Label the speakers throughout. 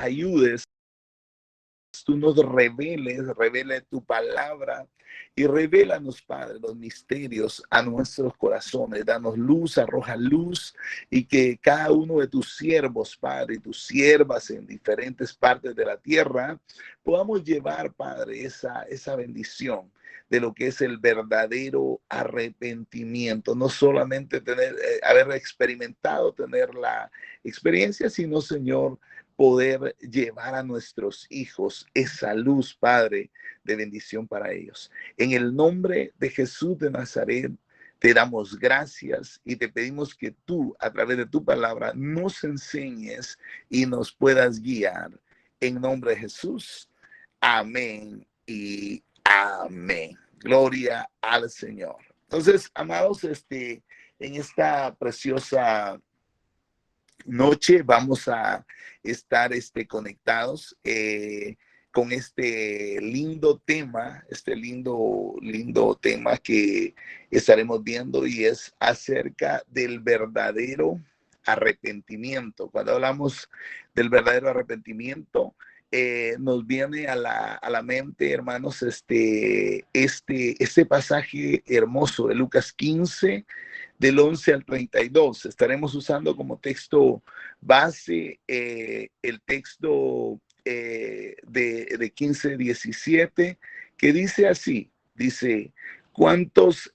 Speaker 1: ayudes, tú nos revele tu palabra y revélanos, Padre, los misterios a nuestros corazones. Danos luz, arroja luz, y que cada uno de tus siervos, Padre, y tus siervas en diferentes partes de la tierra, podamos llevar, Padre, esa bendición de lo que es el verdadero arrepentimiento. No solamente haber experimentado, tener la experiencia, sino, Señor, poder llevar a nuestros hijos esa luz, Padre, de bendición para ellos. En el nombre de Jesús de Nazaret, te damos gracias y te pedimos que tú, a través de tu palabra, nos enseñes y nos puedas guiar. En nombre de Jesús. Amén y amén. Gloria al Señor. Entonces, amados, en esta preciosa noche vamos a estar conectados con este lindo tema, lindo tema que estaremos viendo, y es acerca del verdadero arrepentimiento. Cuando hablamos del verdadero arrepentimiento, nos viene a la mente, hermanos, este pasaje hermoso de Lucas 15, del 11 al 32. Estaremos usando como texto base el texto de 15:17, que dice así, dice: ¿cuántos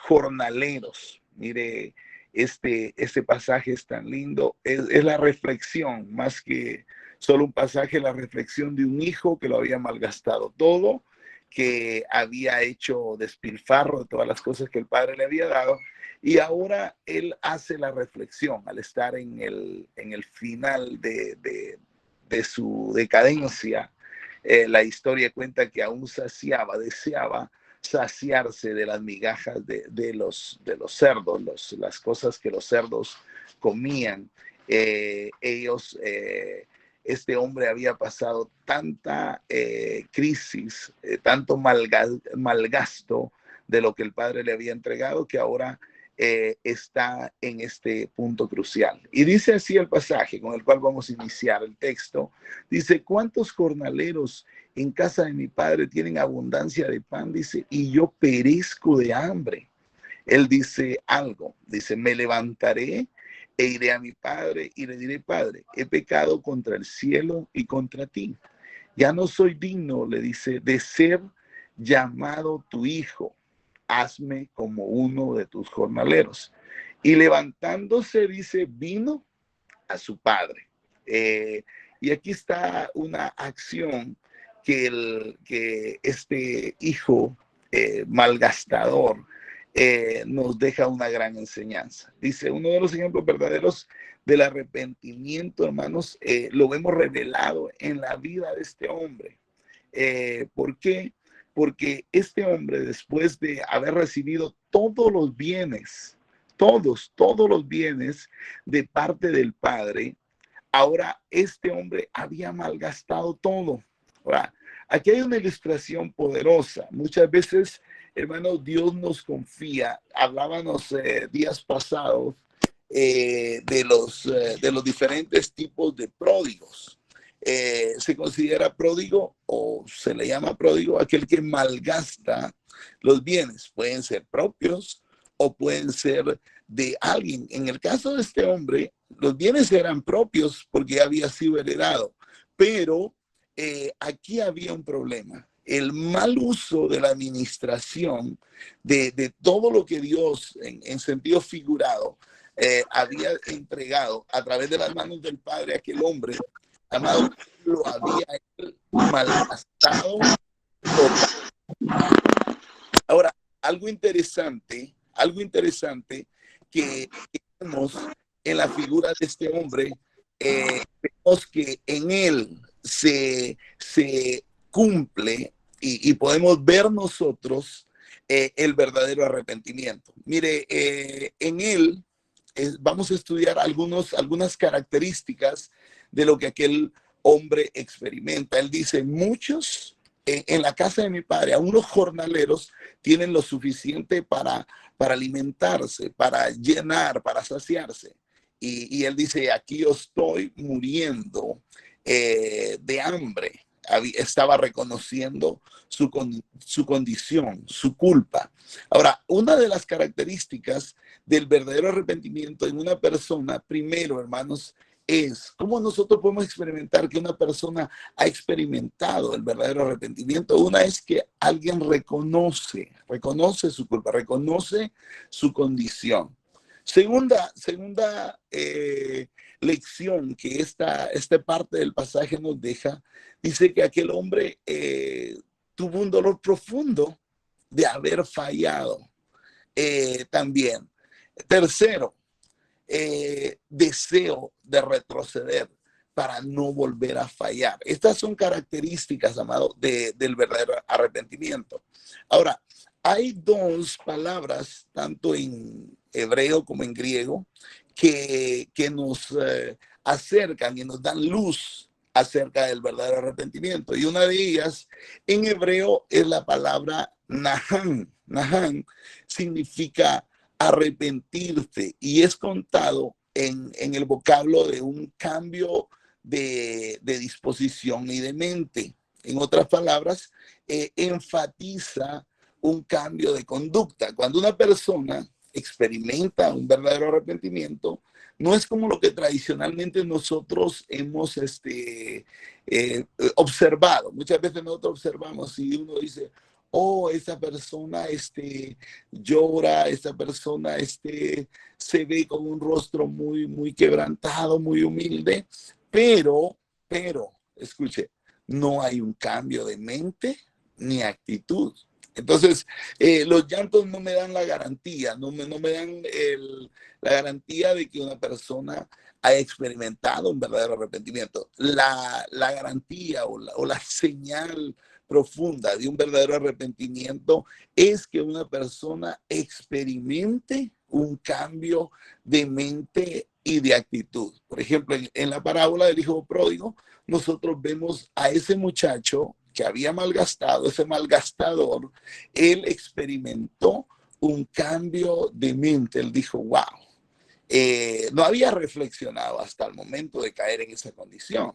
Speaker 1: jornaleros? Mire, este pasaje es tan lindo, es la reflexión, más que solo un pasaje, la reflexión de un hijo que lo había malgastado todo, que había hecho despilfarro de todas las cosas que el padre le había dado, y ahora él hace la reflexión al estar en el final de su decadencia. La historia cuenta que aún deseaba saciarse de las migajas de los cerdos, las cosas que los cerdos comían. Este hombre había pasado tanta crisis, tanto malgasto de lo que el padre le había entregado, que ahora está en este punto crucial. Y dice así el pasaje con el cual vamos a iniciar el texto. Dice: ¿cuántos jornaleros en casa de mi padre tienen abundancia de pan? Dice, y yo perezco de hambre. Él dice algo, dice: me levantaré e iré a mi padre y le diré: Padre, he pecado contra el cielo y contra ti. Ya no soy digno, le dice, de ser llamado tu hijo. Hazme como uno de tus jornaleros. Y levantándose, dice, vino a su padre. Y aquí está una acción que este hijo malgastador nos deja una gran enseñanza. Dice: uno de los ejemplos verdaderos del arrepentimiento, hermanos, lo vemos revelado en la vida de este hombre. ¿Por qué? Porque este hombre, después de haber recibido todos los bienes, todos los bienes de parte del Padre, ahora este hombre había malgastado todo. Ahora, aquí hay una ilustración poderosa. Muchas veces, hermanos, Dios nos confía. Hablábamos días pasados de los diferentes tipos de pródigos. Se considera pródigo, o se le llama pródigo, aquel que malgasta los bienes. Pueden ser propios o pueden ser de alguien. En el caso de este hombre, los bienes eran propios porque había sido heredado, pero aquí había un problema: el mal uso de la administración de todo lo que Dios, en sentido figurado, había entregado a través de las manos del Padre a aquel hombre. Amado, lo había malgastado total. Ahora, algo interesante que vemos en la figura de este hombre, vemos que en él se cumple y podemos ver nosotros el verdadero arrepentimiento. Mire, en él vamos a estudiar algunas características de lo que aquel hombre experimenta. Él dice: muchos en la casa de mi padre, aún los jornaleros, tienen lo suficiente para alimentarse, para llenar, para saciarse. Y él dice: aquí yo estoy muriendo de hambre. Estaba reconociendo su condición, su culpa. Ahora, una de las características del verdadero arrepentimiento en una persona, primero, hermanos, es cómo nosotros podemos experimentar que una persona ha experimentado el verdadero arrepentimiento. Una es que alguien reconoce su culpa, reconoce su condición. Segunda lección que esta parte del pasaje nos deja, dice que aquel hombre tuvo un dolor profundo de haber fallado también. Tercero, deseo de retroceder para no volver a fallar. Estas son características, amado, del verdadero arrepentimiento. Ahora, hay dos palabras, tanto en hebreo como en griego, que nos acercan y nos dan luz acerca del verdadero arrepentimiento. Y una de ellas en hebreo es la palabra nahan. Nahan significa arrepentirse y es contado en el vocablo de un cambio de disposición y de mente. En otras palabras, enfatiza un cambio de conducta. Cuando una persona experimenta un verdadero arrepentimiento, no es como lo que tradicionalmente nosotros hemos observado. Muchas veces nosotros observamos y uno dice, oh, esa persona llora, esa persona se ve con un rostro muy, muy quebrantado, muy humilde, pero, escuche, no hay un cambio de mente ni actitud. Entonces, los llantos no me dan la garantía, no me dan la garantía de que una persona haya experimentado un verdadero arrepentimiento. La garantía o la señal profunda de un verdadero arrepentimiento es que una persona experimente un cambio de mente y de actitud. Por ejemplo, en la parábola del hijo pródigo, nosotros vemos a ese muchacho que había malgastado, ese malgastador, él experimentó un cambio de mente. Él dijo, wow, no había reflexionado hasta el momento de caer en esa condición,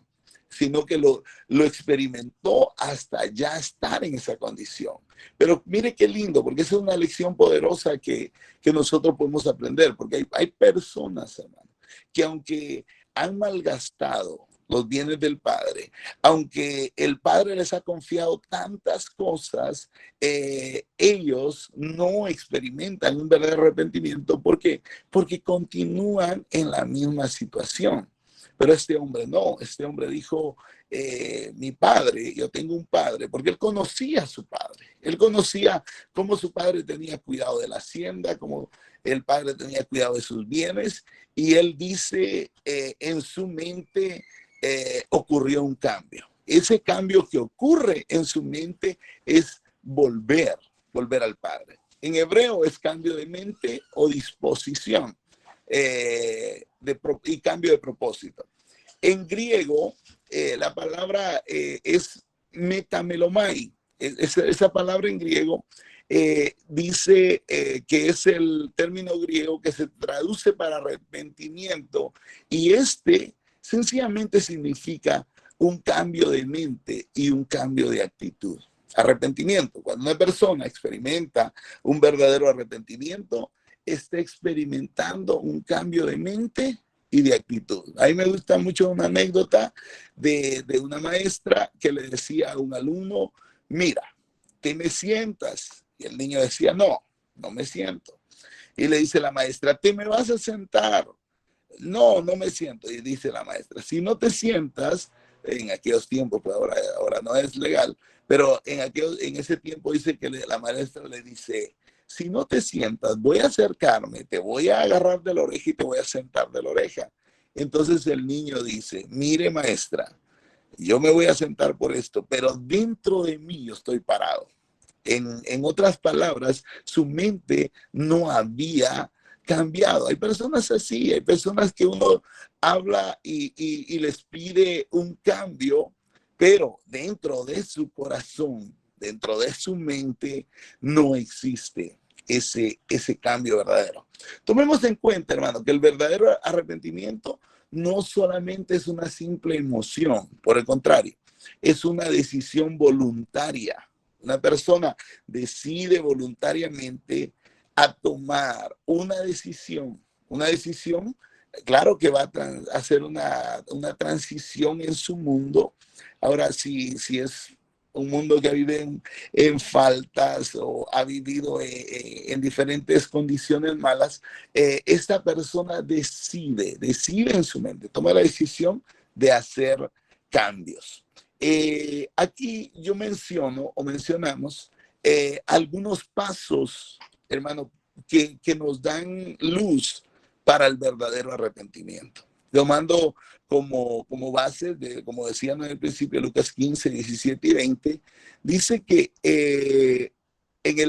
Speaker 1: sino que lo experimentó hasta ya estar en esa condición. Pero mire qué lindo, porque esa es una lección poderosa que nosotros podemos aprender, porque hay personas, hermano, que aunque han malgastado los bienes del Padre, aunque el Padre les ha confiado tantas cosas, ellos no experimentan un verdadero arrepentimiento. ¿Por qué? Porque continúan en la misma situación. Pero este hombre no, este hombre dijo, mi padre, yo tengo un padre, porque él conocía a su padre, él conocía cómo su padre tenía cuidado de la hacienda, cómo el padre tenía cuidado de sus bienes, y él dice, en su mente ocurrió un cambio. Ese cambio que ocurre en su mente es volver al padre. En hebreo es cambio de mente o disposición. Y cambio de propósito. En griego, la palabra es metamelomai. Esa palabra en griego dice que es el término griego que se traduce para arrepentimiento, y sencillamente significa un cambio de mente y un cambio de actitud. Arrepentimiento, cuando una persona experimenta un verdadero arrepentimiento, está experimentando un cambio de mente y de actitud. A mí me gusta mucho una anécdota de una maestra que le decía a un alumno, mira, ¿te me sientas? Y el niño decía, no, no me siento. Y le dice la maestra, ¿te me vas a sentar? No, no me siento. Y dice la maestra, si no te sientas, en aquellos tiempos, pues ahora no es legal, pero en ese tiempo dice que la maestra le dice, si no te sientas, voy a acercarme, te voy a agarrar de la oreja y te voy a sentar de la oreja. Entonces el niño dice, mire maestra, yo me voy a sentar por esto, pero dentro de mí yo estoy parado. En otras palabras, su mente no había cambiado. Hay personas así, hay personas que uno habla y les pide un cambio, pero dentro de su corazón, dentro de su mente, no existe ese cambio verdadero. Tomemos en cuenta, hermano, que el verdadero arrepentimiento no solamente es una simple emoción, por el contrario, es una decisión voluntaria. Una persona decide voluntariamente a tomar una decisión, claro que va a hacer una transición en su mundo. Ahora, si es un mundo que vive en faltas o ha vivido en diferentes condiciones malas, esta persona decide en su mente, toma la decisión de hacer cambios. Aquí yo mencionamos algunos pasos, hermano, que nos dan luz para el verdadero arrepentimiento. Lo mando como base, como decían en el principio, Lucas 15, 17 y 20, dice que en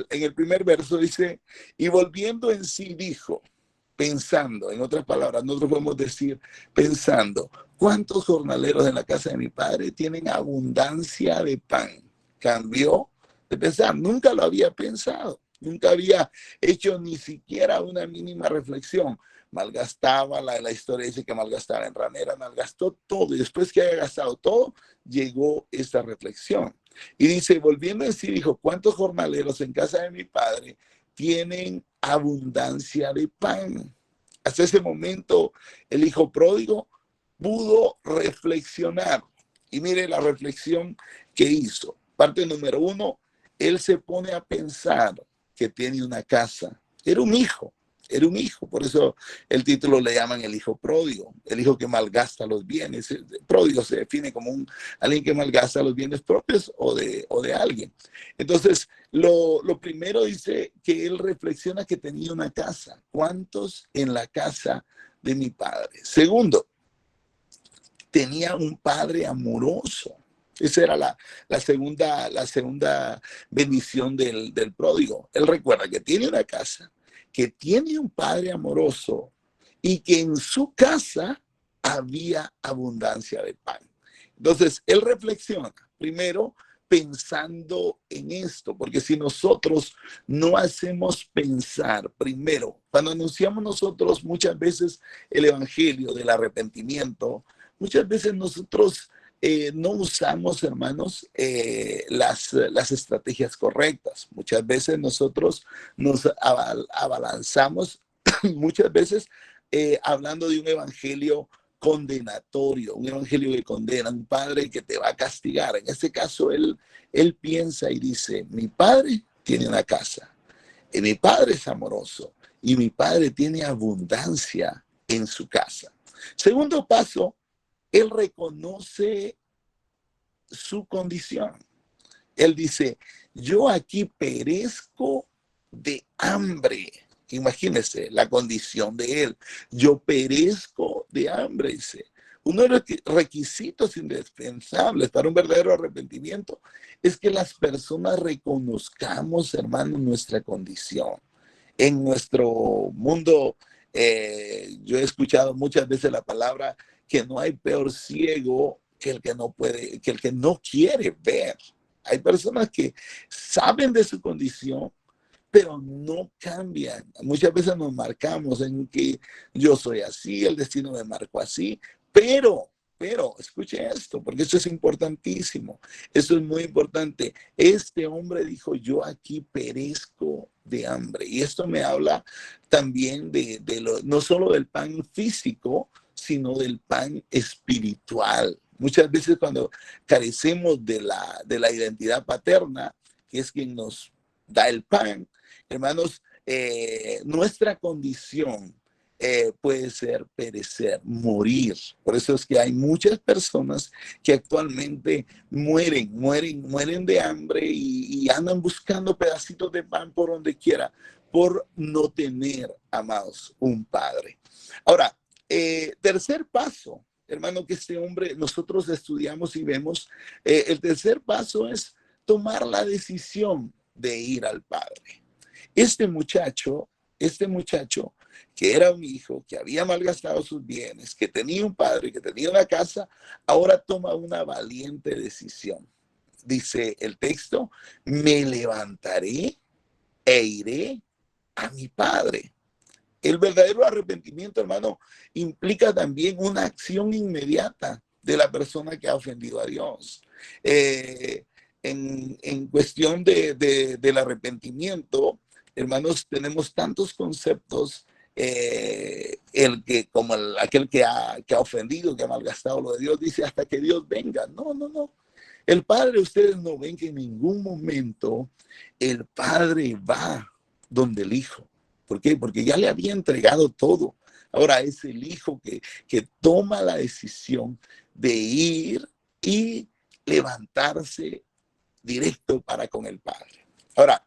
Speaker 1: el primer verso dice, y volviendo en sí dijo, pensando, en otras palabras, nosotros podemos decir, pensando, ¿cuántos jornaleros en la casa de mi padre tienen abundancia de pan? Cambió de pensar, nunca lo había pensado, nunca había hecho ni siquiera una mínima reflexión. Malgastaba, la historia dice que malgastaba en ramera, malgastó todo, y después que haya gastado todo, llegó esta reflexión. Y dice, volviendo en sí, dijo, ¿cuántos jornaleros en casa de mi padre tienen abundancia de pan? Hasta ese momento, el hijo pródigo pudo reflexionar. Y mire la reflexión que hizo. Parte número uno, él se pone a pensar que tiene una casa. Era un hijo, por eso el título le llaman el hijo pródigo, el hijo que malgasta los bienes. El pródigo se define como alguien que malgasta los bienes propios o de alguien. Entonces, lo primero dice que él reflexiona que tenía una casa. ¿Cuántos en la casa de mi padre? Segundo, tenía un padre amoroso. Esa era la segunda bendición del pródigo. Él recuerda que tiene una casa, que tiene un padre amoroso y que en su casa había abundancia de pan. Entonces, él reflexiona primero pensando en esto, porque si nosotros no hacemos pensar primero, cuando anunciamos nosotros muchas veces el evangelio del arrepentimiento, muchas veces nosotros no usamos, hermanos, las estrategias correctas. Muchas veces nosotros nos abalanzamos, muchas veces hablando de un evangelio condenatorio, un evangelio que condena, un padre que te va a castigar. En este caso, él piensa y dice, mi padre tiene una casa, y mi padre es amoroso, y mi padre tiene abundancia en su casa. Segundo paso, él reconoce su condición. Él dice, yo aquí perezco de hambre. Imagínense la condición de él. Yo perezco de hambre, dice. Uno de los requisitos indispensables para un verdadero arrepentimiento es que las personas reconozcamos, hermano, nuestra condición. En nuestro mundo, yo he escuchado muchas veces la palabra que no hay peor ciego que el que no puede, que el que no quiere ver. Hay personas que saben de su condición, pero no cambian. Muchas veces nos marcamos en que yo soy así, el destino me marcó así, pero, escuche esto, porque esto es importantísimo, esto es muy importante. Este hombre dijo, yo aquí perezco de hambre. Y esto me habla también no solo del pan físico, sino del pan espiritual. Muchas veces cuando carecemos de la identidad paterna, que es quien nos da el pan, hermanos, nuestra condición puede ser perecer, morir. Por eso es que hay muchas personas que actualmente mueren de hambre y andan buscando pedacitos de pan por donde quiera, por no tener, amados, un padre. Ahora, tercer paso, hermano, que este hombre nosotros estudiamos y vemos, el tercer paso es tomar la decisión de ir al Padre. Este muchacho, este muchacho que era un hijo, que había malgastado sus bienes, que tenía un padre, que tenía una casa, ahora toma una valiente decisión. Dice el texto, me levantaré e iré a mi Padre. El verdadero arrepentimiento, hermano, implica también una acción inmediata de la persona que ha ofendido a Dios. En cuestión del arrepentimiento, hermanos, tenemos tantos conceptos, aquel que ha ofendido, que ha malgastado lo de Dios, dice hasta que Dios venga. No, no, no. El Padre, ustedes no ven que en ningún momento el Padre va donde el Hijo. ¿Por qué? Porque ya le había entregado todo. Ahora es el Hijo que toma la decisión de ir y levantarse directo para con el Padre. Ahora,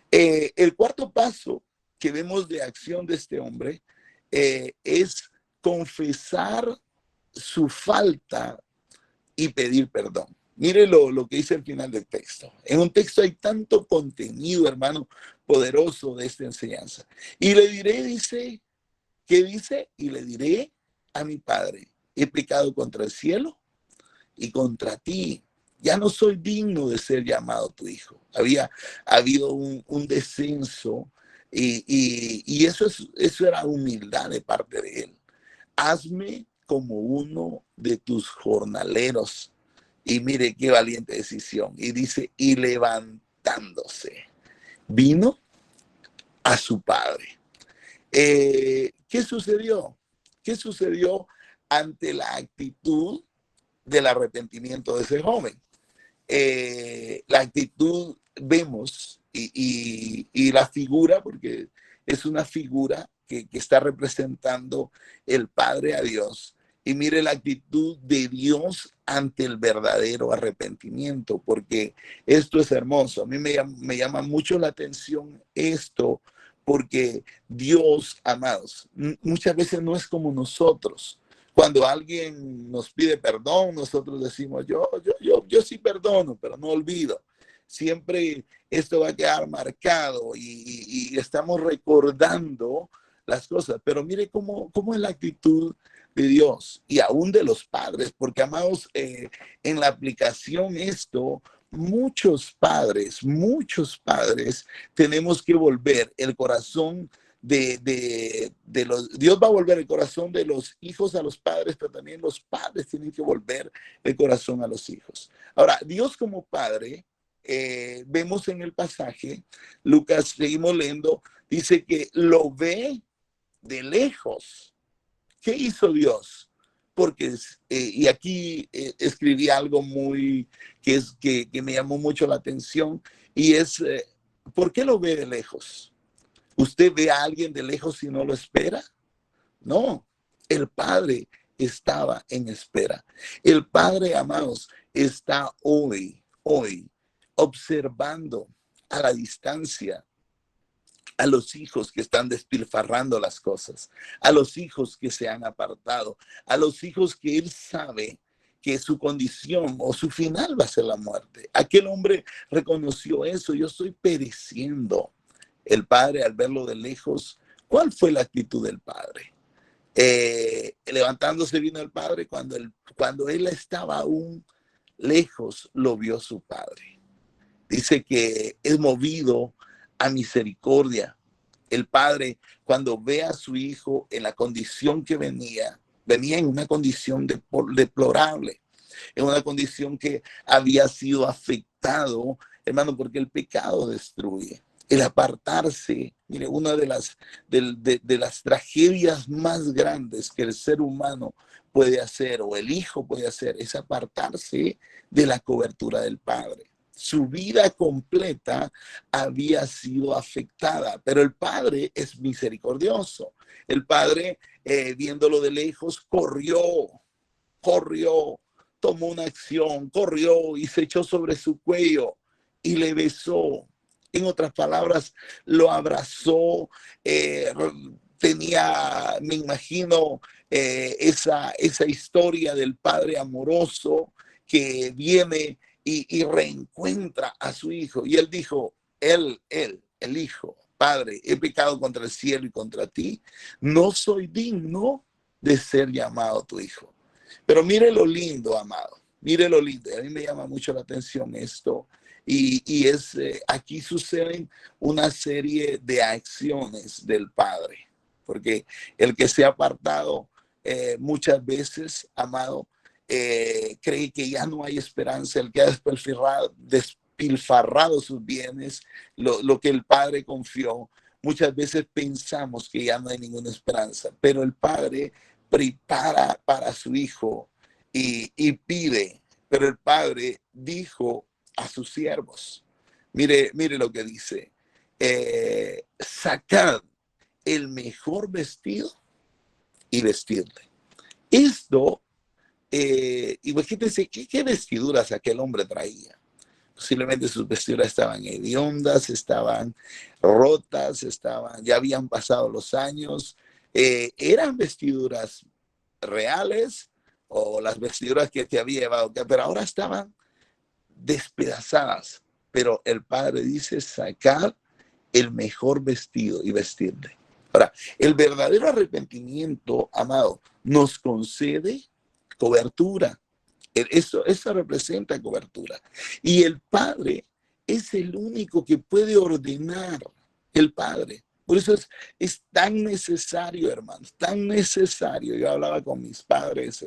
Speaker 1: el cuarto paso que vemos de acción de este hombre es confesar su falta y pedir perdón. Mire lo que dice el final del texto. En un texto hay tanto contenido, hermano, poderoso de esta enseñanza. Y le diré, dice, ¿qué dice? Y le diré a mi Padre, he pecado contra el cielo y contra ti. Ya no soy digno de ser llamado tu hijo. Había habido un descenso y eso era humildad de parte de él. Hazme como uno de tus jornaleros. Y mire qué valiente decisión. Y dice, y levantándose, vino a su padre. ¿Qué sucedió? ¿Qué sucedió ante la actitud del arrepentimiento de ese joven? La actitud vemos y la figura, porque es una figura que está representando el Padre a Dios. Y mire la actitud de Dios ante el verdadero arrepentimiento, porque esto es hermoso. A mí me llama mucho la atención esto, porque Dios, amados, muchas veces no es como nosotros. Cuando alguien nos pide perdón, nosotros decimos, yo sí perdono, pero no olvido. Siempre esto va a quedar marcado y estamos recordando las cosas. Pero mire cómo es la actitud de Dios y aún de los padres, porque amados, en la aplicación esto, muchos padres tenemos que volver el corazón Dios va a volver el corazón de los hijos a los padres, pero también los padres tienen que volver el corazón a los hijos. Ahora, Dios como padre, vemos en el pasaje, Lucas, seguimos leyendo, dice que lo ve de lejos. ¿Qué hizo Dios? Porque, y aquí escribí algo que me llamó mucho la atención, y es, ¿por qué lo ve de lejos? ¿Usted ve a alguien de lejos y no lo espera? No, el Padre estaba en espera. El Padre, amados, está hoy, observando a la distancia a los hijos que están despilfarrando las cosas, a los hijos que se han apartado, a los hijos que él sabe que su condición o su final va a ser la muerte. Aquel hombre reconoció eso, yo estoy pereciendo. El padre, al verlo de lejos, ¿cuál fue la actitud del padre? Levantándose vino el padre cuando él estaba aún lejos, lo vio su padre. Dice que es movido a misericordia. El padre, cuando ve a su hijo en la condición que venía en una condición deplorable, en una condición que había sido afectado, hermano, porque el pecado destruye. El apartarse, mire, una de las tragedias más grandes que el ser humano puede hacer o el hijo puede hacer es apartarse de la cobertura del padre. Su vida completa había sido afectada, pero el padre es misericordioso. El padre, viéndolo de lejos, corrió, tomó una acción, corrió y se echó sobre su cuello y le besó. En otras palabras, lo abrazó, me imagino, esa historia del padre amoroso que viene y reencuentra a su hijo. Y él dijo, el hijo, padre, he pecado contra el cielo y contra ti, no soy digno de ser llamado tu hijo. Pero mire lo lindo, amado, mire lo lindo. A mí me llama mucho la atención esto. Aquí suceden una serie de acciones del Padre, porque el que se ha apartado muchas veces, amado, cree que ya no hay esperanza. El que ha despilfarrado sus bienes, lo que el Padre confió, muchas veces pensamos que ya no hay ninguna esperanza, pero el Padre prepara para su Hijo y pide, pero el Padre dijo a sus siervos, mire lo que dice, sacad el mejor vestido y vestirle. Esto, imagínense qué vestiduras aquel hombre traía. Posiblemente sus vestiduras estaban hediondas, estaban rotas, ya habían pasado los años. Eran vestiduras reales o las vestiduras que te había llevado, pero ahora estaban despedazadas. Pero el Padre dice, sacar el mejor vestido y vestirle. Ahora, el verdadero arrepentimiento, amado, nos concede cobertura. Eso representa cobertura. Y el Padre es el único que puede ordenar, el Padre. Por eso es tan necesario, hermanos, tan necesario. Yo hablaba con mis padres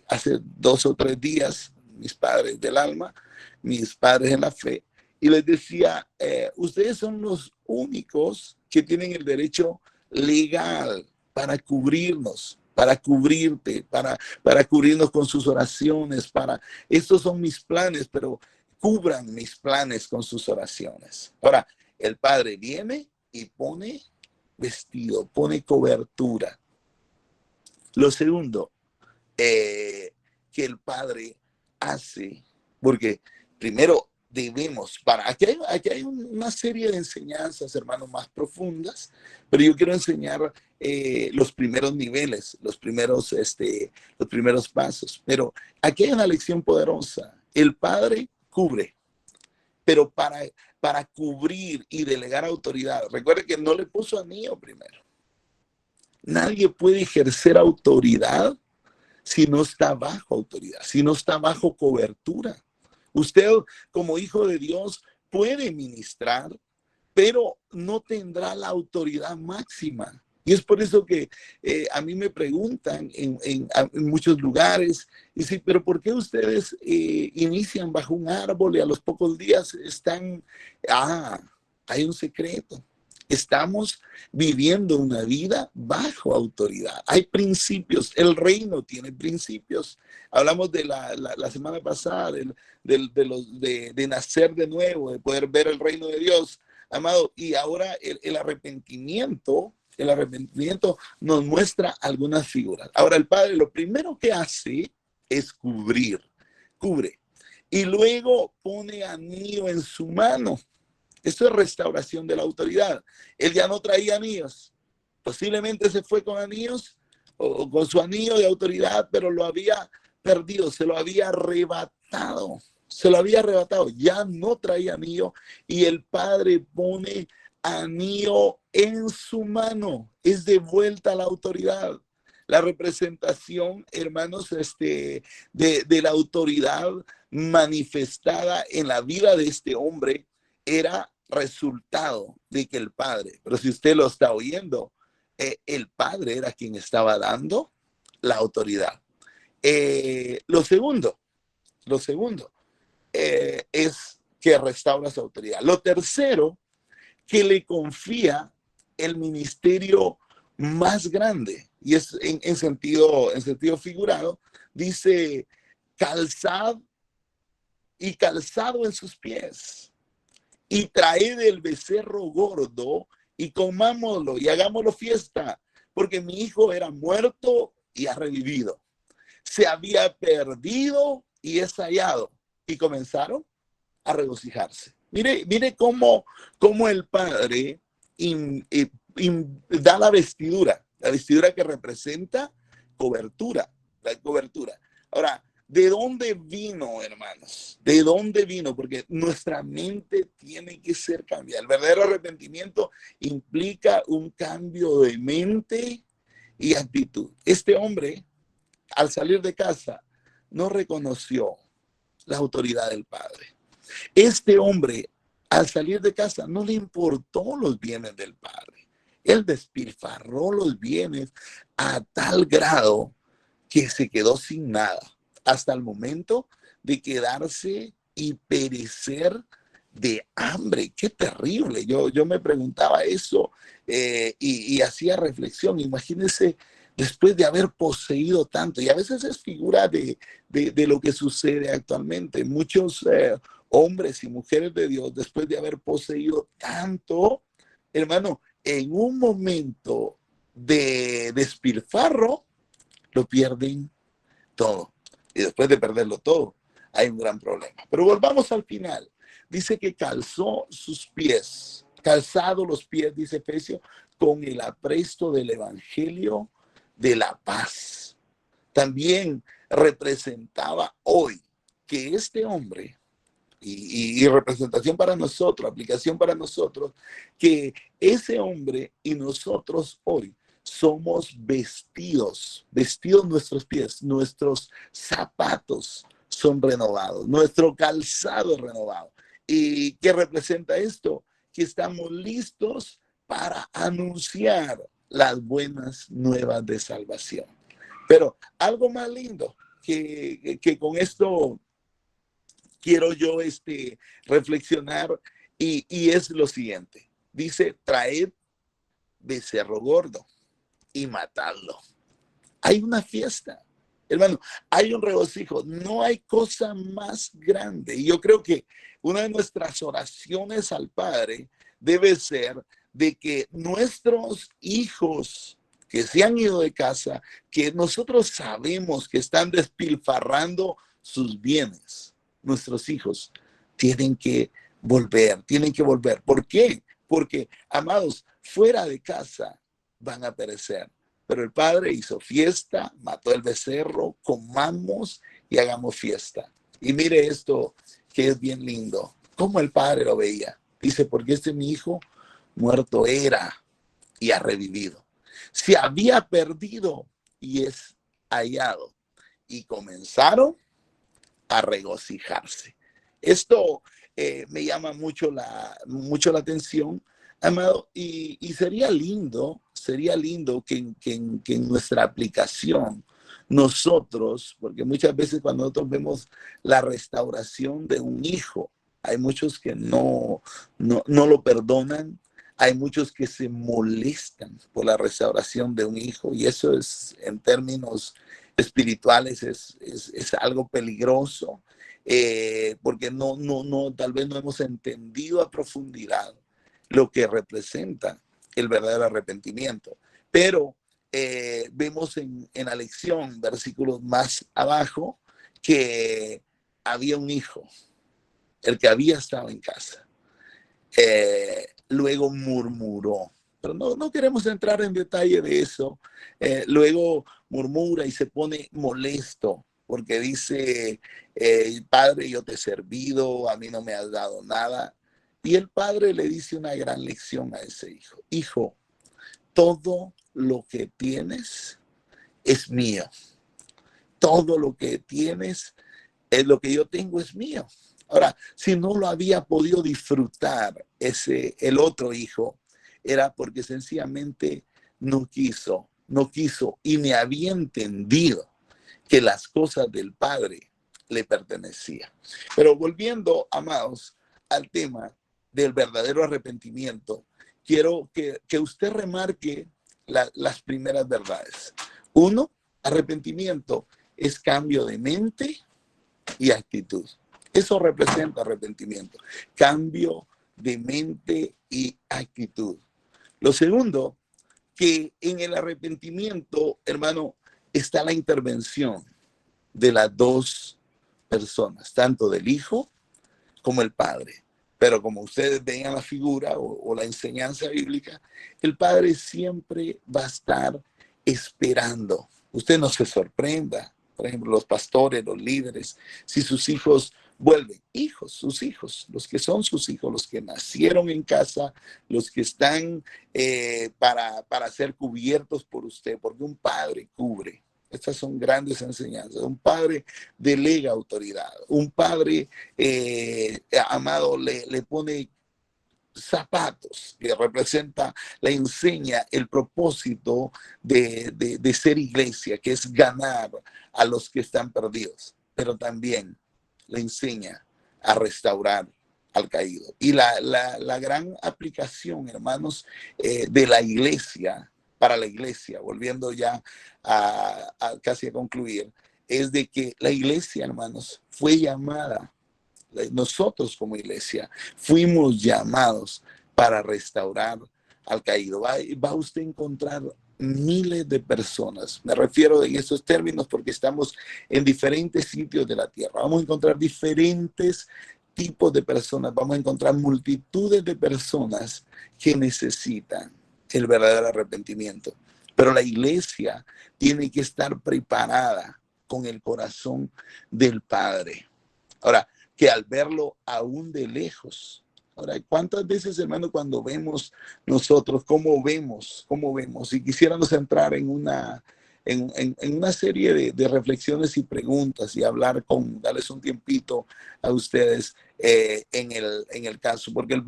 Speaker 1: hace 2 o 3 días, mis padres del alma, mis padres en la fe, y les decía, ustedes son los únicos que tienen el derecho legal para cubrirnos, para cubrirte, para cubrirnos con sus oraciones, estos son mis planes, pero cubran mis planes con sus oraciones. Ahora, el Padre viene y pone vestido, pone cobertura. Lo segundo que el Padre hace, porque primero aquí hay una serie de enseñanzas, hermanos, más profundas, pero yo quiero enseñar los primeros niveles, los primeros pasos. Pero aquí hay una lección poderosa. El Padre cubre, pero para cubrir y delegar autoridad, recuerde que no le puso anillo primero. Nadie puede ejercer autoridad si no está bajo autoridad, si no está bajo cobertura. Usted, como hijo de Dios, puede ministrar, pero no tendrá la autoridad máxima. Y es por eso que a mí me preguntan en muchos lugares, y dicen, pero ¿por qué ustedes inician bajo un árbol y a los pocos días están? Hay un secreto. Estamos viviendo una vida bajo autoridad. Hay principios, el reino tiene principios. Hablamos de la semana pasada de nacer de nuevo, de poder ver el reino de Dios, amado. Y ahora el arrepentimiento nos muestra algunas figuras. Ahora el Padre lo primero que hace es cubre. Y luego pone anillo en su mano. Esto es restauración de la autoridad. Él ya no traía anillos. Posiblemente se fue con anillos o con su anillo de autoridad, pero lo había perdido, se lo había arrebatado. Ya no traía anillo y el Padre pone anillo en su mano. Es de vuelta a la autoridad. La representación, hermanos, de la autoridad manifestada en la vida de este hombre era resultado de que el Padre, pero si usted lo está oyendo, el Padre era quien estaba dando la autoridad. Lo segundo es que restaura su autoridad. Lo tercero, que le confía el ministerio más grande, y es en sentido figurado, dice calzado en sus pies. Y traed el becerro gordo y comámoslo y hagámoslo fiesta, porque mi hijo era muerto y ha revivido. Se había perdido y es hallado. Y comenzaron a regocijarse. Mire cómo el Padre da la vestidura que representa cobertura, la cobertura. Ahora, ¿de dónde vino, hermanos? ¿De dónde vino? Porque nuestra mente tiene que ser cambiada. El verdadero arrepentimiento implica un cambio de mente y actitud. Este hombre, al salir de casa, no reconoció la autoridad del padre. Este hombre, al salir de casa, no le importó los bienes del padre. Él despilfarró los bienes a tal grado que se quedó sin nada, hasta el momento de quedarse y perecer de hambre. Qué terrible. Yo me preguntaba eso y hacía reflexión. Imagínense después de haber poseído tanto, y a veces es figura de lo que sucede actualmente. Muchos hombres y mujeres de Dios, después de haber poseído tanto, hermano, en un momento de despilfarro, lo pierden todo. Y después de perderlo todo, hay un gran problema. Pero volvamos al final. Dice que calzó sus pies, calzado los pies, dice Efesios, con el apresto del evangelio de la paz. También representaba hoy que este hombre, y representación para nosotros, aplicación para nosotros, que ese hombre y nosotros hoy somos vestidos nuestros pies, nuestros zapatos son renovados, nuestro calzado es renovado. ¿Y qué representa esto? Que estamos listos para anunciar las buenas nuevas de salvación. Pero algo más lindo que con esto quiero yo reflexionar y es lo siguiente. Dice, traed becerro gordo y matadlo. Hay una fiesta, hermano, hay un regocijo, no hay cosa más grande. Y yo creo que una de nuestras oraciones al Padre debe ser de que nuestros hijos que se han ido de casa, que nosotros sabemos que están despilfarrando sus bienes, nuestros hijos tienen que volver, tienen que volver. ¿Por qué? Porque, amados, fuera de casa van a perecer. Pero el padre hizo fiesta, mató el becerro, comamos y hagamos fiesta. Y mire esto que es bien lindo. Cómo el padre lo veía. Dice, porque mi hijo muerto era y ha revivido. Se había perdido y es hallado. Y comenzaron a regocijarse. Esto me llama mucho la atención, amado, y sería lindo que en nuestra aplicación nosotros, porque muchas veces cuando nosotros vemos la restauración de un hijo, hay muchos que no lo perdonan, hay muchos que se molestan por la restauración de un hijo, y eso es en términos espirituales es algo peligroso, porque tal vez no hemos entendido a profundidad lo que representa el verdadero arrepentimiento. Pero vemos en la lección, versículos más abajo, que había un hijo, el que había estado en casa. Luego murmuró. Pero no queremos entrar en detalle de eso. Luego murmura y se pone molesto porque dice, padre, yo te he servido, a mí no me has dado nada. Y el padre le dice una gran lección a ese hijo. Hijo, todo lo que tienes es mío. Todo lo que tienes, lo que yo tengo es mío. Ahora, si no lo había podido disfrutar el otro hijo, era porque sencillamente no quiso y ni había entendido que las cosas del Padre le pertenecían. Pero volviendo, amados, al tema del verdadero arrepentimiento, quiero que usted remarque las primeras verdades. Uno, arrepentimiento es cambio de mente y actitud. Eso representa arrepentimiento, cambio de mente y actitud. Lo segundo, que en el arrepentimiento, hermano, está la intervención de las dos personas, tanto del hijo como el padre. Pero como ustedes vean la figura o la enseñanza bíblica, el padre siempre va a estar esperando. Usted no se sorprenda, por ejemplo, los pastores, los líderes, si sus hijos vuelven, sus hijos, los que son sus hijos, los que nacieron en casa, los que están para ser cubiertos por usted, porque un padre cubre. Estas son grandes enseñanzas. Un padre delega autoridad. Un padre, amado, le pone zapatos, que representa, le enseña el propósito de ser iglesia, que es ganar a los que están perdidos, pero también le enseña a restaurar al caído. Y la gran aplicación, hermanos, de la iglesia, para la iglesia, volviendo ya casi a concluir, es de que la iglesia, hermanos, fue llamada, nosotros como iglesia fuimos llamados para restaurar al caído. Va usted a encontrar miles de personas, me refiero en estos términos porque estamos en diferentes sitios de la tierra. Vamos a encontrar diferentes tipos de personas, vamos a encontrar multitudes de personas que necesitan el verdadero arrepentimiento. Pero la iglesia tiene que estar preparada con el corazón del Padre. Ahora, que al verlo aún de lejos. Ahora, ¿cuántas veces, hermano, cuando vemos nosotros, cómo vemos? Y quisiéramos entrar en una serie de reflexiones y preguntas y hablar darles un tiempito a ustedes en el caso, porque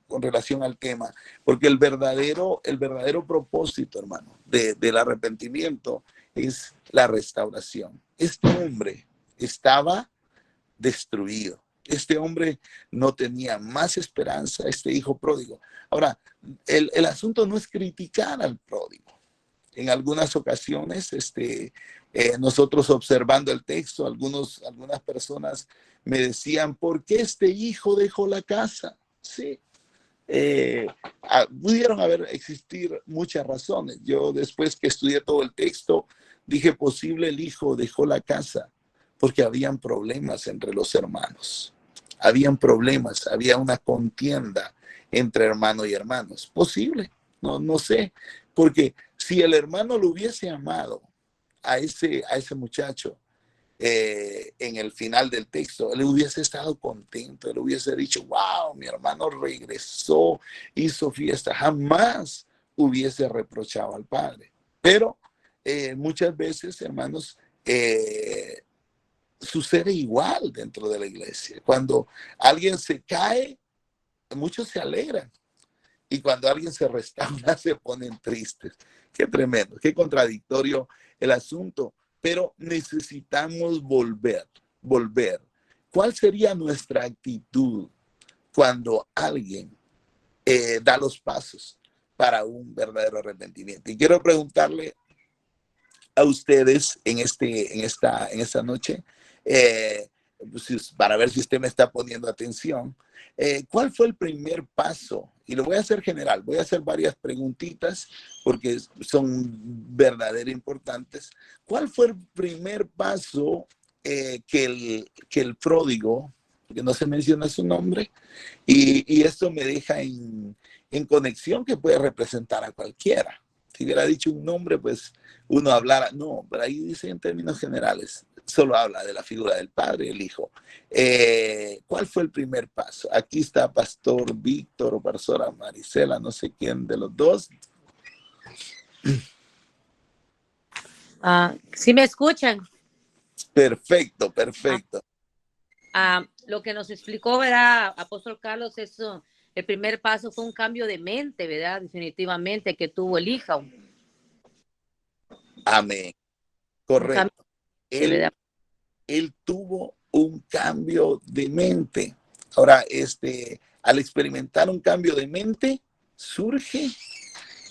Speaker 1: con relación al tema, porque el verdadero propósito, hermano, del arrepentimiento es la restauración. Este hombre estaba destruido. Este hombre no tenía más esperanza, este hijo pródigo. Ahora, el asunto no es criticar al pródigo. En algunas ocasiones, nosotros observando el texto, algunas personas me decían, ¿por qué este hijo dejó la casa? Sí, pudieron existir muchas razones. Yo después que estudié todo el texto, dije, posible el hijo dejó la casa porque habían problemas entre los hermanos. Habían problemas, había una contienda entre hermano y hermanos. Posible, no sé, porque si el hermano lo hubiese amado a ese muchacho, en el final del texto, él hubiese estado contento, él hubiese dicho, wow, mi hermano regresó, hizo fiesta, jamás hubiese reprochado al padre. Pero muchas veces, hermanos, sucede igual dentro de la iglesia. Cuando alguien se cae, muchos se alegran. Y cuando alguien se restaura, se ponen tristes. Qué tremendo, qué contradictorio el asunto. Pero necesitamos volver. ¿Cuál sería nuestra actitud cuando alguien da los pasos para un verdadero arrepentimiento? Y quiero preguntarle a ustedes en esta noche, para ver si usted me está poniendo atención, ¿cuál fue el primer paso? Y lo voy a hacer general, voy a hacer varias preguntitas porque son verdaderamente importantes. ¿Cuál fue el primer paso que el pródigo, que no se menciona su nombre, y esto me deja en conexión que puede representar a cualquiera? Si hubiera dicho un nombre, pues uno hablara, no, pero ahí dice en términos generales, solo habla de la figura del Padre y el Hijo. ¿Cuál fue el primer paso? Aquí está Pastor Víctor o Pastora Marisela, no sé quién de los dos.
Speaker 2: ¿Sí me escuchan?
Speaker 1: Perfecto.
Speaker 2: Lo que nos explicó, ¿verdad, Apóstol Carlos? Eso, el primer paso fue un cambio de mente, ¿verdad? Definitivamente que tuvo el hijo.
Speaker 1: Amén. Correcto. Él tuvo un cambio de mente. Ahora, al experimentar un cambio de mente, surge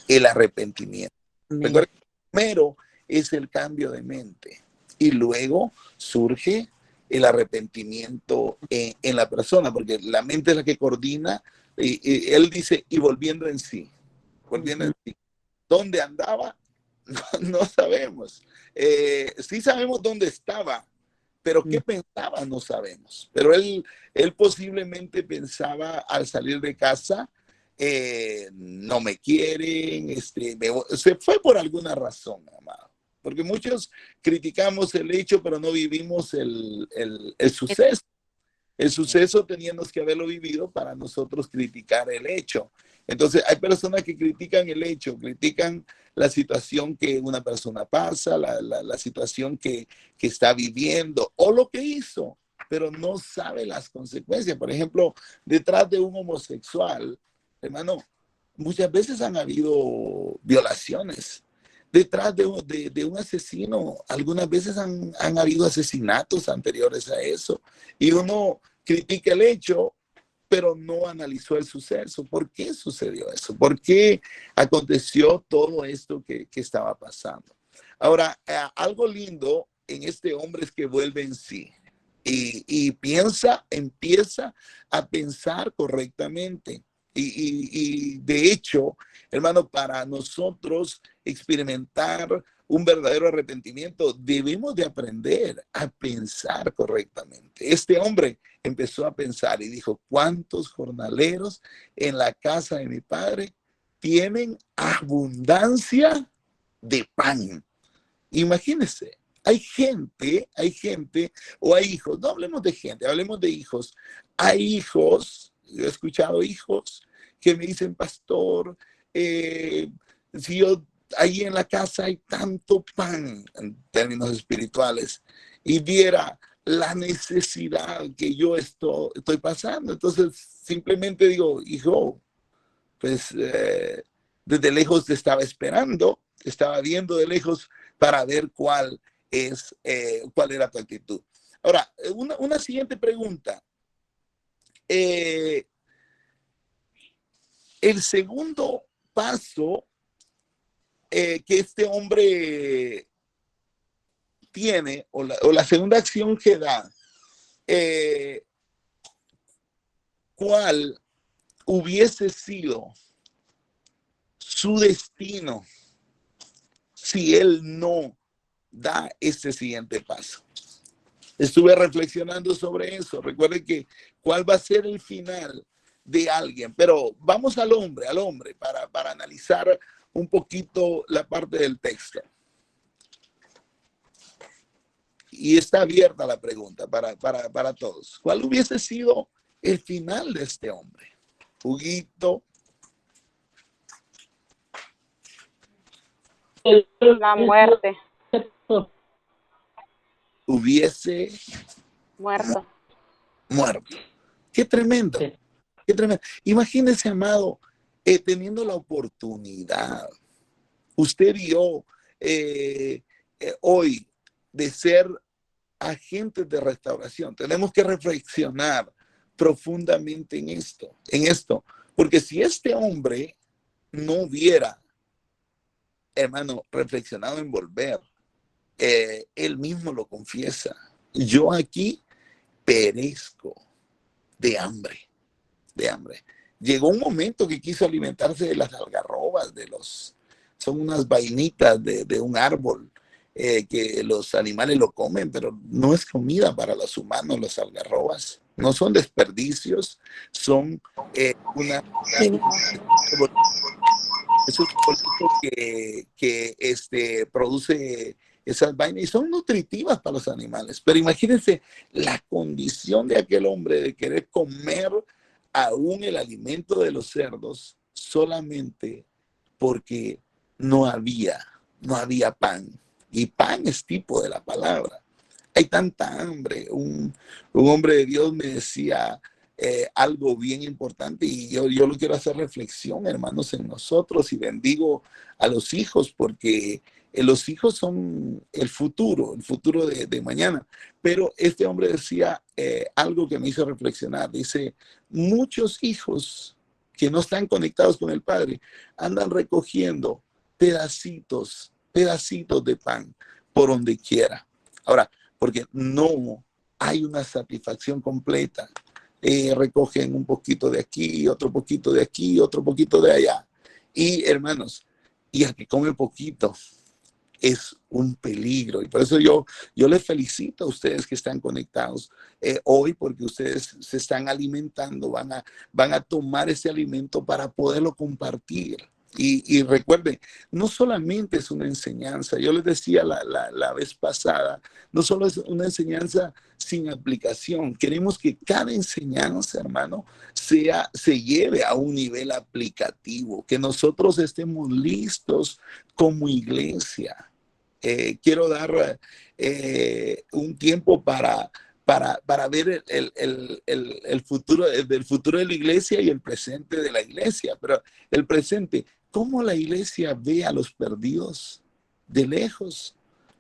Speaker 1: el arrepentimiento. Recuerda que primero es el cambio de mente y luego surge el arrepentimiento en la persona, porque la mente es la que coordina. Y él dice, y volviendo en sí. ¿Dónde andaba? No sabemos. Sí sabemos dónde estaba, pero qué pensaba no sabemos. Pero él posiblemente pensaba al salir de casa, no me quieren, se fue por alguna razón, amado. Porque muchos criticamos el hecho, pero no vivimos el suceso. El suceso teníamos que haberlo vivido para nosotros criticar el hecho. Entonces, hay personas que critican el hecho, critican la situación que una persona pasa, la situación que está viviendo o lo que hizo, pero no sabe las consecuencias. Por ejemplo, detrás de un homosexual, hermano, muchas veces han habido violaciones. Detrás de un asesino, algunas veces han habido asesinatos anteriores a eso. Y uno critica el hecho, pero no analizó el suceso. ¿Por qué sucedió eso? ¿Por qué aconteció todo esto que estaba pasando? Ahora, algo lindo en este hombre es que vuelve en sí y empieza a pensar correctamente. Y de hecho, hermano, para nosotros experimentar un verdadero arrepentimiento, debemos de aprender a pensar correctamente. Este hombre empezó a pensar y dijo, ¿cuántos jornaleros en la casa de mi padre tienen abundancia de pan? Imagínense, hay gente o hay hijos, no hablemos de gente, hablemos de hijos. Hay hijos, yo he escuchado hijos que me dicen, pastor, si yo ahí en la casa hay tanto pan en términos espirituales y viera la necesidad que yo estoy pasando. Entonces simplemente digo, hijo, pues desde lejos te estaba esperando, estaba viendo de lejos para ver cuál era tu actitud. Ahora, una siguiente pregunta. El segundo paso que este hombre tiene, o la segunda acción que da, ¿cuál hubiese sido su destino si él no da este siguiente paso? Estuve reflexionando sobre eso. Recuerden que cuál va a ser el final de alguien, pero vamos al hombre, para analizar un poquito la parte del texto. Y está abierta la pregunta para todos. ¿Cuál hubiese sido el final de este hombre? Huguito.
Speaker 3: La muerte.
Speaker 1: Hubiese
Speaker 3: Muerto.
Speaker 1: Qué tremendo. Qué tremendo. Imagínese, amado, teniendo la oportunidad, usted y yo, hoy, de ser agentes de restauración. Tenemos que reflexionar profundamente en esto, porque si este hombre no hubiera, hermano, reflexionado en volver, él mismo lo confiesa. Yo aquí perezco de hambre. Llegó un momento que quiso alimentarse de las algarrobas, son unas vainitas de un árbol que los animales lo comen, pero no es comida para los humanos, los algarrobas. No son desperdicios, son una es un que produce esas vainas y son nutritivas para los animales. Pero imagínense la condición de aquel hombre de querer comer aún el alimento de los cerdos solamente porque no había pan. Y pan es tipo de la palabra. Hay tanta hambre. Un hombre de Dios me decía algo bien importante y yo lo quiero hacer reflexión, hermanos, en nosotros y bendigo a los hijos porque los hijos son el futuro de mañana. Pero este hombre decía algo que me hizo reflexionar. Dice, muchos hijos que no están conectados con el Padre andan recogiendo pedacitos de pan por donde quiera. Ahora, porque no hay una satisfacción completa. Recogen un poquito de aquí, otro poquito de aquí, otro poquito de allá. Y hermanos, y el que come poquito es un peligro. Y por eso yo les felicito a ustedes que están conectados hoy, porque ustedes se están alimentando, van a tomar ese alimento para poderlo compartir. Y recuerden, no solamente es una enseñanza, yo les decía la vez pasada, no solo es una enseñanza sin aplicación, queremos que cada enseñanza, hermano, se lleve a un nivel aplicativo, que nosotros estemos listos como iglesia. Quiero dar un tiempo para ver el futuro, del futuro de la iglesia y el presente de la iglesia, pero el presente, ¿cómo la iglesia ve a los perdidos de lejos?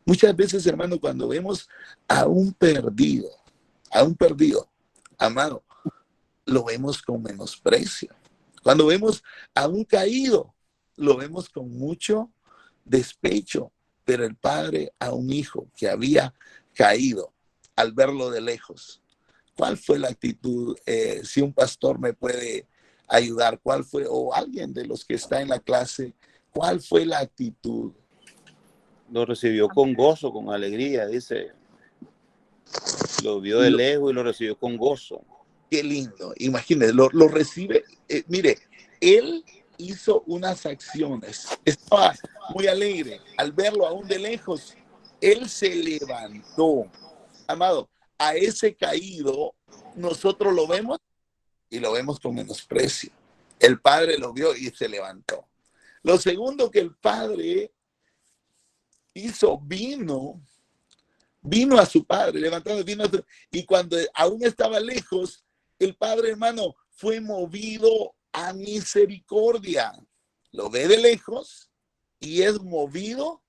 Speaker 1: Muchas veces, hermano, cuando vemos a un perdido, amado, lo vemos con menosprecio. Cuando vemos a un caído, lo vemos con mucho despecho, pero el padre a un hijo que había caído, al verlo de lejos, ¿cuál fue la actitud? Si un pastor me puede ayudar, ¿cuál fue? O alguien de los que está en la clase, ¿cuál fue la actitud?
Speaker 4: Lo recibió con gozo, con alegría, dice. Lo vio de lejos y lo recibió con gozo.
Speaker 1: Qué lindo, imagínense, lo recibe. Mire, él hizo unas acciones, estaba muy alegre. Al verlo aún de lejos, él se levantó. Amado, a ese caído nosotros lo vemos y lo vemos con menosprecio. El padre lo vio y se levantó. Lo segundo que el padre hizo, vino a su padre, levantando, y cuando aún estaba lejos, el padre, hermano, fue movido a misericordia. Lo ve de lejos y es movido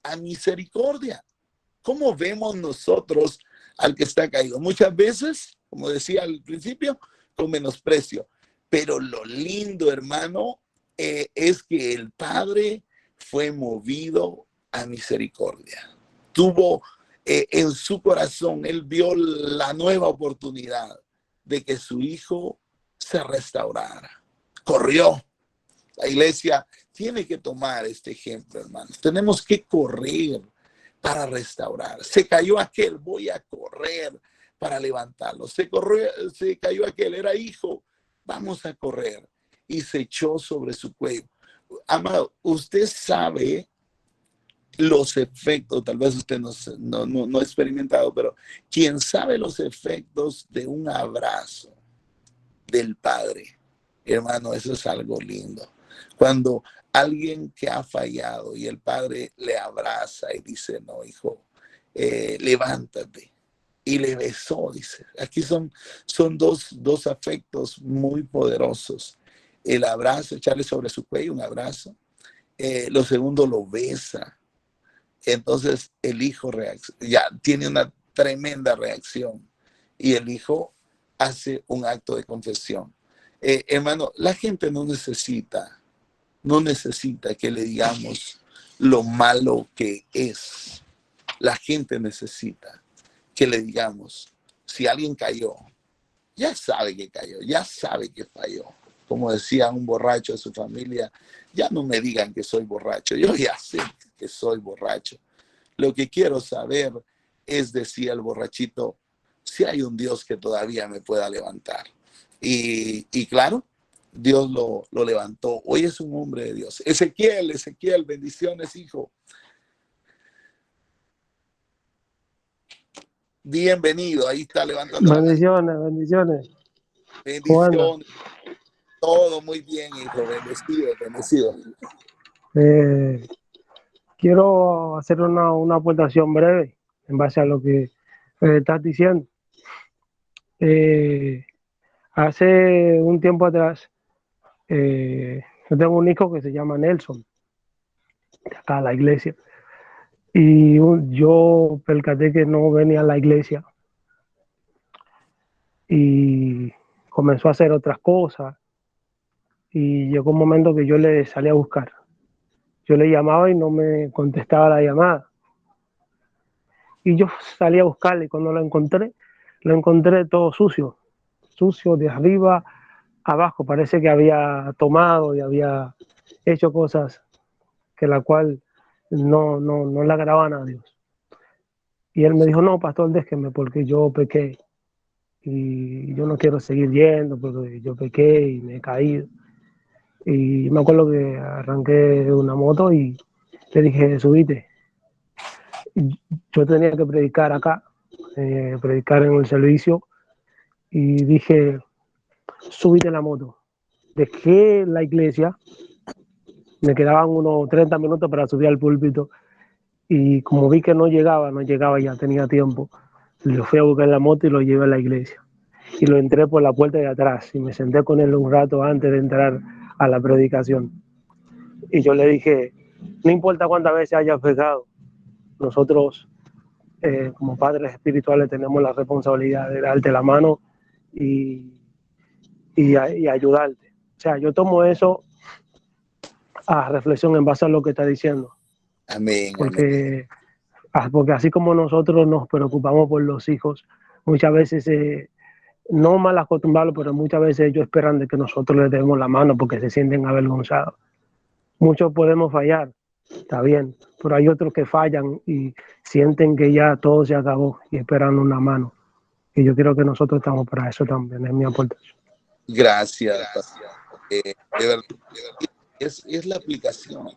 Speaker 1: a misericordia. ¿Cómo vemos nosotros al que está caído? Muchas veces, como decía al principio, con menosprecio. Pero lo lindo, hermano, es que el padre fue movido a misericordia. Tuvo en su corazón, él vio la nueva oportunidad de que su hijo se restaurara. Corrió. La iglesia tiene que tomar este ejemplo, hermano. Tenemos que correr para restaurar. Se cayó aquel, voy a correr para levantarlo. Se cayó aquel, era hijo, vamos a correr. Y se echó sobre su cuello. Amado, usted sabe los efectos, tal vez usted no ha experimentado, pero quien sabe los efectos de un abrazo del padre, hermano, eso es algo lindo. Cuando alguien que ha fallado y el padre le abraza y dice, no, hijo, levántate. Y le besó, dice. Aquí son dos afectos muy poderosos. El abrazo, echarle sobre su cuello un abrazo. Lo segundo, lo besa. Entonces el hijo ya tiene una tremenda reacción y el hijo hace un acto de confesión. Hermano, la gente no necesita que le digamos lo malo que es. La gente necesita que le digamos, si alguien cayó, ya sabe que cayó, ya sabe que falló. Como decía un borracho de su familia, ya no me digan que soy borracho, yo ya sé que soy borracho. Lo que quiero saber es, decía el borrachito, si hay un Dios que todavía me pueda levantar. Y claro, Dios lo levantó. Hoy es un hombre de Dios. Ezequiel, bendiciones, hijo. Bienvenido, ahí está levantando
Speaker 5: bendiciones,
Speaker 1: la mano.
Speaker 5: bendiciones.
Speaker 1: Bendiciones. Todo muy bien, hijo. Bendecido.
Speaker 5: Quiero hacer una aportación breve en base a lo que estás diciendo. Hace un tiempo atrás, yo tengo un hijo que se llama Nelson, de acá a la iglesia, y yo percaté que no venía a la iglesia y comenzó a hacer otras cosas, y llegó un momento que yo le salí a buscar. Yo le llamaba y no me contestaba la llamada. Y yo salí a buscarle y cuando lo encontré todo sucio de arriba a abajo. Parece que había tomado y había hecho cosas que la cual no le agradaban a Dios. Y él me dijo, no, pastor, déjeme porque yo pequé. Y yo no quiero seguir yendo porque yo pequé y me he caído. Y me acuerdo que arranqué una moto y le dije, subite. Yo tenía que predicar acá, predicar en el servicio, y dije, subite la moto. Dejé la iglesia, me quedaban unos 30 minutos para subir al púlpito, y como vi que no llegaba, ya tenía tiempo, lo fui a buscar en la moto y lo llevé a la iglesia. Y lo entré por la puerta de atrás y me senté con él un rato antes de entrar a la predicación. Y yo le dije, no importa cuántas veces hayas pecado, nosotros como padres espirituales tenemos la responsabilidad de darte la mano y, y ayudarte. O sea, yo tomo eso a reflexión en base a lo que está diciendo,
Speaker 1: Amén, amén.
Speaker 5: porque así como nosotros nos preocupamos por los hijos, muchas veces, no mal acostumbrados, pero muchas veces ellos esperan de que nosotros les demos la mano porque se sienten avergonzados. Muchos podemos fallar, está bien, pero hay otros que fallan y sienten que ya todo se acabó y esperan una mano. Y yo creo que nosotros estamos para eso también, es mi aportación.
Speaker 1: Gracias, pastor. De verdad, es la aplicación.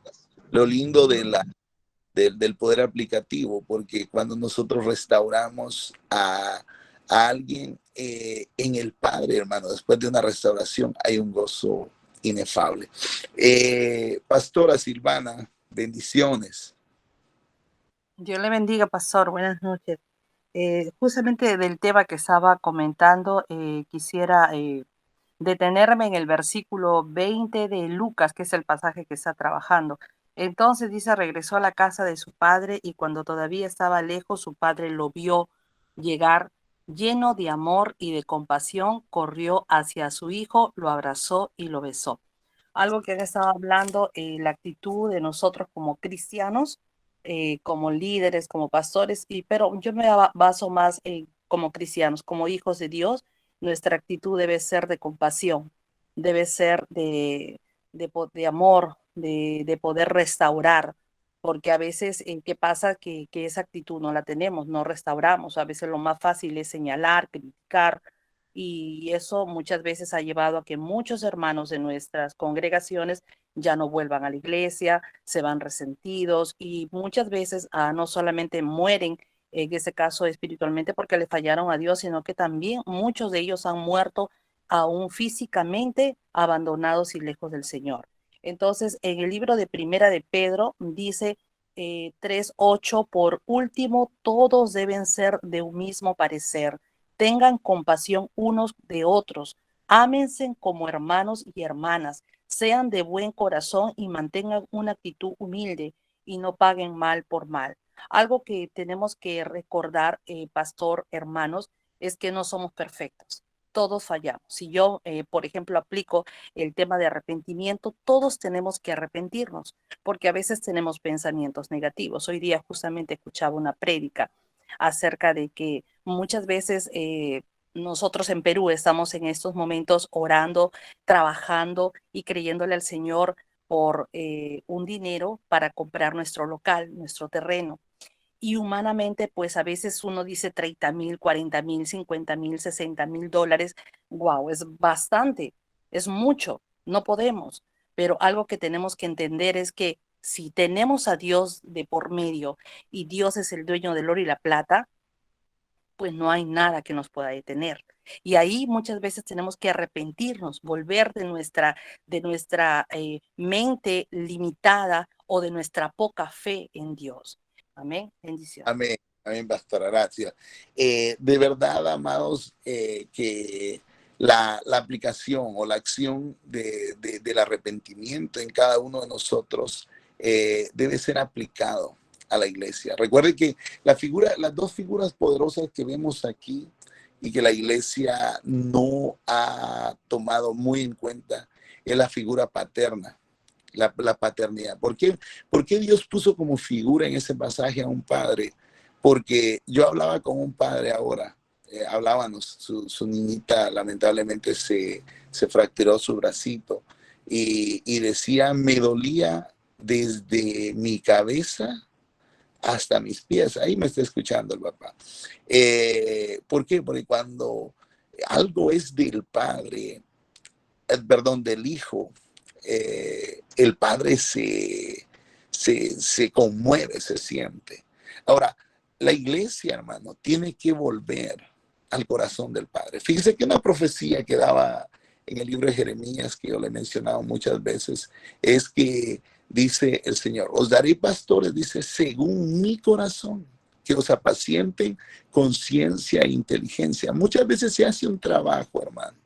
Speaker 1: Lo lindo del poder aplicativo, porque cuando nosotros restauramos a alguien en el Padre, hermano, después de una restauración hay un gozo inefable. Pastora Silvana, bendiciones.
Speaker 6: Dios le bendiga, pastor. Buenas noches. Justamente del tema que estaba comentando, quisiera detenerme en el versículo 20 de Lucas, que es el pasaje que está trabajando. Entonces dice, regresó a la casa de su padre y cuando todavía estaba lejos, su padre lo vio llegar lleno de amor y de compasión, corrió hacia su hijo, lo abrazó y lo besó. Algo que él estaba hablando, la actitud de nosotros como cristianos, como líderes, como pastores, pero yo me baso más como cristianos, como hijos de Dios. Nuestra actitud debe ser de compasión, debe ser de amor, de poder restaurar, porque a veces, ¿qué pasa? Que esa actitud no la tenemos, no restauramos. A veces lo más fácil es señalar, criticar, y eso muchas veces ha llevado a que muchos hermanos de nuestras congregaciones ya no vuelvan a la iglesia, se van resentidos y muchas veces no solamente mueren, en ese caso espiritualmente porque le fallaron a Dios, sino que también muchos de ellos han muerto aún físicamente abandonados y lejos del Señor. Entonces, en el libro de Primera de Pedro dice 3:8, por último, todos deben ser de un mismo parecer, tengan compasión unos de otros, ámense como hermanos y hermanas, sean de buen corazón y mantengan una actitud humilde y no paguen mal por mal. Algo que tenemos que recordar, pastor, hermanos, es que no somos perfectos. Todos fallamos. Si yo, por ejemplo, aplico el tema de arrepentimiento, todos tenemos que arrepentirnos, porque a veces tenemos pensamientos negativos. Hoy día justamente escuchaba una prédica acerca de que muchas veces nosotros en Perú estamos en estos momentos orando, trabajando y creyéndole al Señor por un dinero para comprar nuestro local, nuestro terreno. Y humanamente, pues a veces uno dice 30,000, 40,000, 50,000, 60,000 dólares. Wow, es bastante, es mucho, no podemos. Pero algo que tenemos que entender es que si tenemos a Dios de por medio y Dios es el dueño del oro y la plata, pues no hay nada que nos pueda detener. Y ahí muchas veces tenemos que arrepentirnos, volver de nuestra mente limitada o de nuestra poca fe en Dios. Amén. Bendición.
Speaker 1: Amén, amén, pastora, gracias. De verdad, amados, que la aplicación o la acción del arrepentimiento en cada uno de nosotros debe ser aplicado a la iglesia. Recuerde que las dos figuras poderosas que vemos aquí y que la iglesia no ha tomado muy en cuenta es la figura paterna. La paternidad. ¿Por qué Dios puso como figura en ese pasaje a un padre? Porque yo hablaba con un padre ahora, hablábamos, su niñita lamentablemente se fracturó su bracito y decía, me dolía desde mi cabeza hasta mis pies. Ahí me está escuchando el papá. ¿Por qué? Porque cuando algo es del padre, perdón, del hijo, el padre se conmueve, se siente. Ahora, la iglesia, hermano, tiene que volver al corazón del padre. Fíjese que una profecía que daba en el libro de Jeremías, que yo le he mencionado muchas veces, es que dice el Señor, os daré pastores, dice, según mi corazón, que os apacienten con ciencia e inteligencia. Muchas veces se hace un trabajo, hermano,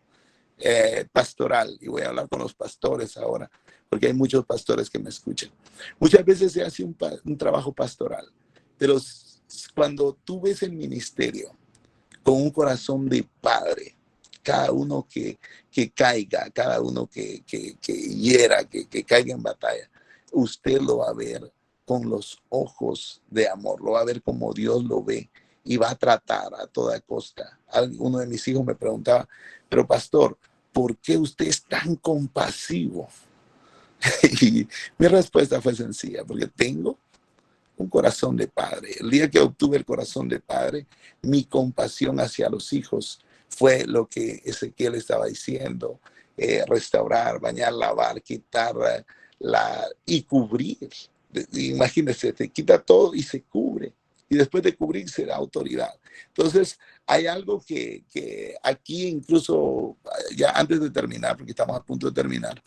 Speaker 1: pastoral, y voy a hablar con los pastores ahora, porque hay muchos pastores que me escuchan. Muchas veces se hace un trabajo pastoral, pero cuando tú ves el ministerio con un corazón de padre, cada uno que caiga, cada uno que hiera, que caiga en batalla, usted lo va a ver con los ojos de amor, lo va a ver como Dios lo ve y va a tratar a toda costa. Uno de mis hijos me preguntaba, pero pastor, ¿por qué usted es tan compasivo? Y mi respuesta fue sencilla, porque tengo un corazón de padre. El día que obtuve el corazón de padre, mi compasión hacia los hijos fue lo que Ezequiel estaba diciendo, restaurar, bañar, lavar, quitar y cubrir. Imagínense, te quita todo y se cubre. Y después de cubrir se da autoridad. Entonces, hay algo que aquí incluso, ya antes de terminar, porque estamos a punto de terminar,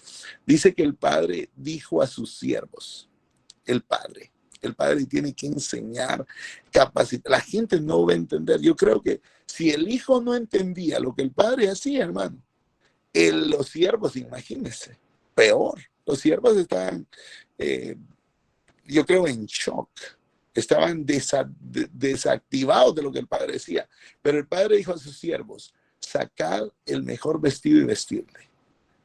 Speaker 1: dice que el padre dijo a sus siervos, el padre tiene que enseñar, capacitar. La gente no va a entender. Yo creo que si el hijo no entendía lo que el padre hacía, hermano, los siervos, imagínense, peor. Los siervos estaban, yo creo, en shock. Estaban desactivados de lo que el padre decía. Pero el padre dijo a sus siervos, sacad el mejor vestido y vestirle.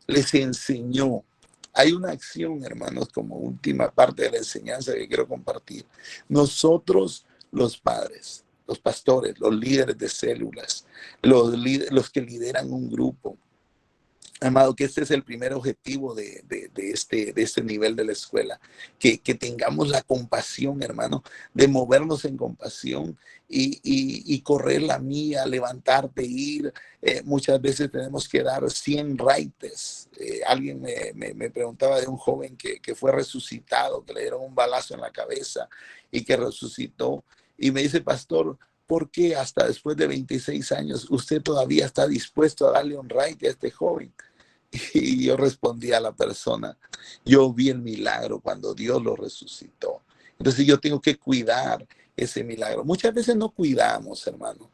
Speaker 1: Les enseñó. Hay una acción, hermanos, como última parte de la enseñanza que quiero compartir. Nosotros, los padres, los pastores, los líderes de células, los que lideran un grupo, amado, que este es el primer objetivo de este nivel de la escuela, que tengamos la compasión, hermano, de movernos en compasión y correr la mía, levantarte, ir. Muchas veces tenemos que dar 100 raites. Alguien me preguntaba de un joven que fue resucitado, que le dieron un balazo en la cabeza y que resucitó. Y me dice, pastor, ¿por qué hasta después de 26 años usted todavía está dispuesto a darle un raite a este joven? Y yo respondí a la persona, yo vi el milagro cuando Dios lo resucitó. Entonces yo tengo que cuidar ese milagro. Muchas veces no cuidamos, hermano,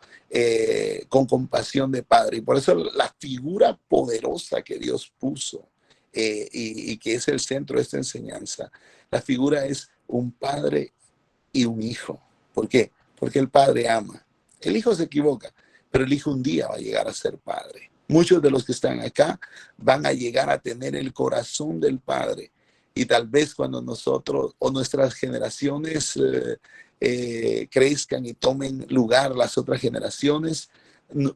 Speaker 1: con compasión de padre. Y por eso la figura poderosa que Dios puso y que es el centro de esta enseñanza, la figura es un padre y un hijo. ¿Por qué? Porque el padre ama. El hijo se equivoca, pero el hijo un día va a llegar a ser padre. Muchos de los que están acá van a llegar a tener el corazón del Padre. Y tal vez cuando nosotros o nuestras generaciones crezcan y tomen lugar las otras generaciones,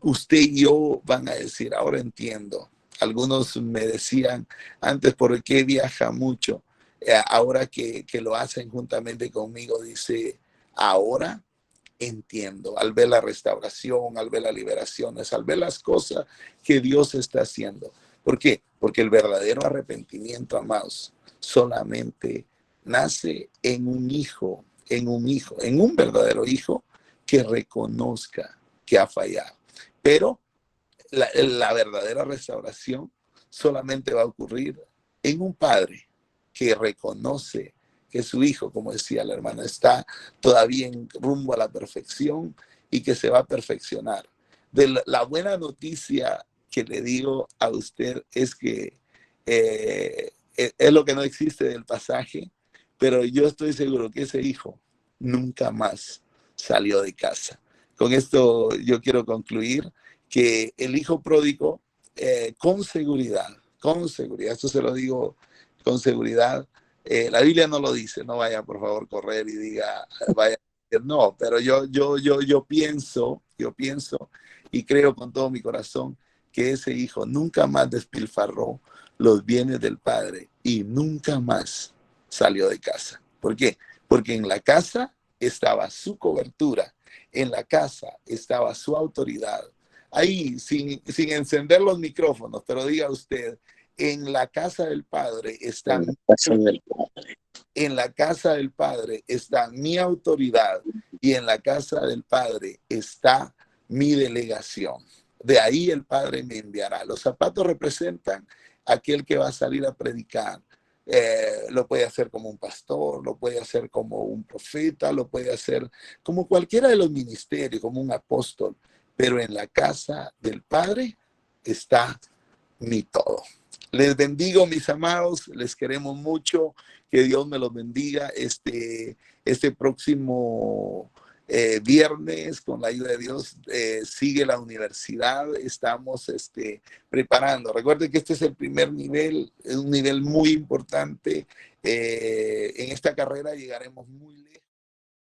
Speaker 1: usted y yo van a decir, ahora entiendo. Algunos me decían antes, ¿por qué viaja mucho? Ahora que lo hacen juntamente conmigo, dice, ahora entiendo, al ver la restauración, al ver las liberaciones, al ver las cosas que Dios está haciendo. ¿Por qué? Porque el verdadero arrepentimiento, amados, solamente nace en un hijo, en un verdadero hijo que reconozca que ha fallado. Pero la verdadera restauración solamente va a ocurrir en un padre que reconoce que su hijo, como decía la hermana, está todavía en rumbo a la perfección y que se va a perfeccionar. La buena noticia que le digo a usted es que es lo que no existe del pasaje, pero yo estoy seguro que ese hijo nunca más salió de casa. Con esto yo quiero concluir que el hijo pródigo, con seguridad, esto se lo digo con seguridad, la Biblia no lo dice, no vaya por favor a correr y diga, vaya, no, pero yo pienso y creo con todo mi corazón que ese hijo nunca más despilfarró los bienes del padre y nunca más salió de casa. ¿Por qué? Porque en la casa estaba su cobertura, en la casa estaba su autoridad. Ahí, sin encender los micrófonos, pero diga usted, En la casa del Padre está
Speaker 7: En la casa del Padre.
Speaker 1: en la casa del Padre está mi autoridad y en la casa del Padre está mi delegación. De ahí el Padre me enviará. Los zapatos representan aquel que va a salir a predicar. Lo puede hacer como un pastor, lo puede hacer como un profeta, lo puede hacer como cualquiera de los ministerios, como un apóstol. Pero en la casa del Padre está mi todo. Les bendigo, mis amados, les queremos mucho, que Dios me los bendiga este próximo viernes, con la ayuda de Dios, sigue la universidad, estamos preparando. Recuerden que este es el primer nivel, es un nivel muy importante. En esta carrera llegaremos muy lejos.